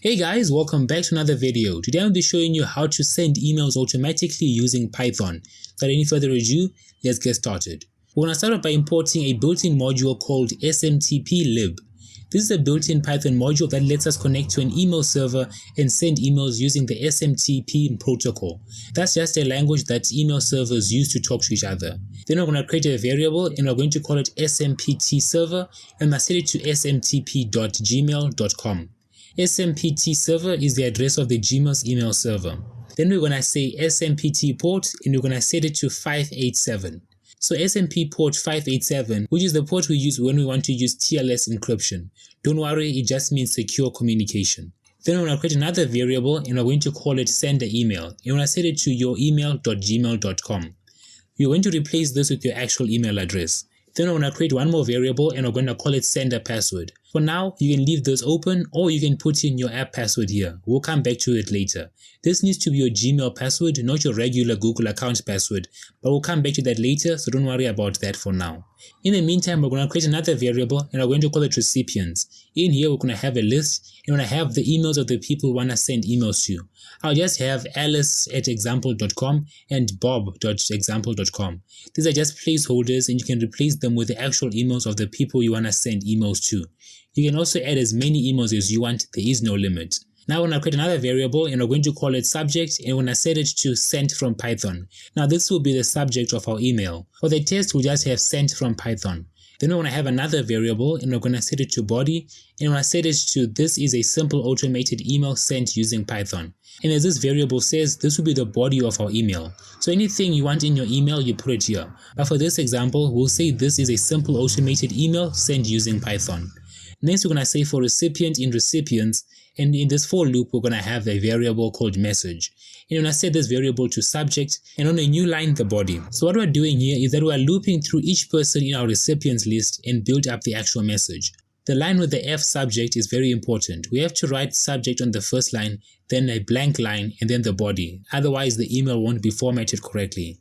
Hey guys, welcome back to another video. Today I'll be showing you how to send emails automatically using Python. Without any further ado, let's get started. We're going to start off by importing a built-in module called SMTP-lib. This is a built-in Python module that lets us connect to an email server and send emails using the SMTP protocol. That's just a language that email servers use to talk to each other. Then we're going to create a variable and we're going to call it SMTP server and set it to smtp.gmail.com. SMTP server is the address of the Gmail's email server. Then we're going to say SMTP port and we're going to set it to 587. So SMP port 587, which is the port we use when we want to use TLS encryption. Don't worry, it just means secure communication. Then we're going to create another variable and we're going to call it sender email. And we're going to set it to youremail.gmail.com. You're going to replace this with your actual email address. Then we're going to create one more variable and we're going to call it sender password. For now, you can leave this open or you can put in your app password here. We'll come back to it later. This needs to be your Gmail password, not your regular Google account password, but we'll come back to that later, so don't worry about that for now. In the meantime, we're going to create another variable and we're going to call it recipients. In here, we're going to have a list and we're going to have the emails of the people we want to send emails to. I'll just have alice@example.com and bob.example.com. These are just placeholders and you can replace them with the actual emails of the people you want to send emails to. You can also add as many emails as you want, there is no limit. Now we're going to create another variable and we're going to call it subject and we're going to set it to sent from Python. Now this will be the subject of our email. For the test, we'll just have sent from Python. Then we're going to have another variable and we're going to set it to body and we're going to set it to this is a simple automated email sent using Python. And as this variable says, this will be the body of our email. So anything you want in your email, you put it here. But for this example, we'll say this is a simple automated email sent using Python. Next, we're going to say for recipient in recipients, and in this for loop, we're going to have a variable called message. And we're going to set this variable to subject, and on a new line, the body. So what we're doing here is that we're looping through each person in our recipients list and build up the actual message. The line with the F subject is very important. We have to write subject on the first line, then a blank line, and then the body. Otherwise, the email won't be formatted correctly.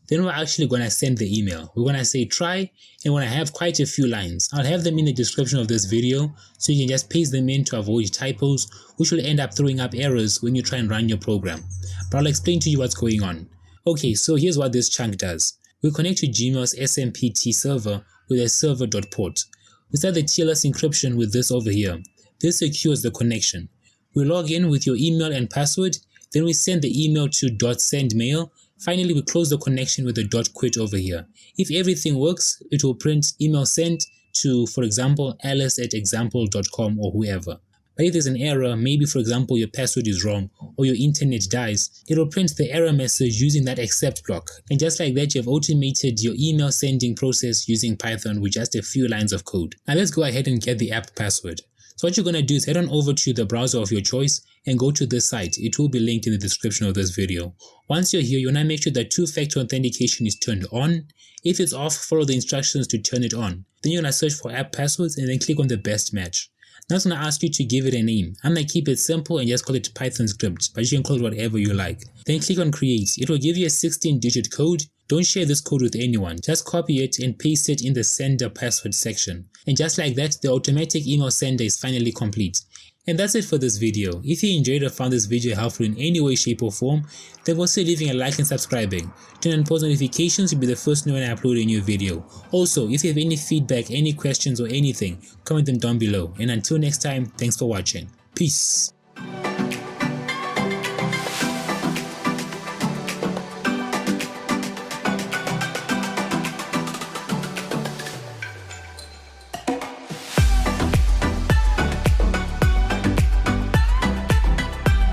Then we're actually going to send the email. We're going to say try and we're going to have quite a few lines. I'll have them in the description of this video so you can just paste them in to avoid typos, which will end up throwing up errors when you try and run your program. But I'll explain to you what's going on. Okay, so here's what this chunk does. We connect to Gmail's SMTP server with a server.port. We start the TLS encryption with this over here. This secures the connection. We log in with your email and password, then we send the email to .sendmail. Finally, we close the connection with the .quit over here. If everything works, it will print email sent to, for example, alice@example.com or whoever. But if there's an error, maybe for example your password is wrong or your internet dies, it will print the error message using that accept block. And just like that, you have automated your email sending process using Python with just a few lines of code. Now let's go ahead and get the app password. So what you're going to do is head on over to the browser of your choice and go to this site. It will be linked in the description of this video. Once you're here, you want to make sure that two-factor authentication is turned on. If it's off, follow the instructions to turn it on. Then you're going to search for app passwords and then click on the best match. Now it's going to ask you to give it a name. I'm going to keep it simple and just call it Python script, but you can call it whatever you like. Then click on create. It will give you a 16-digit code. Don't share this code with anyone. Just copy it and paste it in the sender password section. And just like that, the automatic email sender is finally complete. And that's it for this video. If you enjoyed or found this video helpful in any way, shape or form, then consider leaving a like and subscribing. Turn on post notifications to be the first to know when I upload a new video. Also, if you have any feedback, any questions or anything, comment them down below. And until next time, thanks for watching. Peace.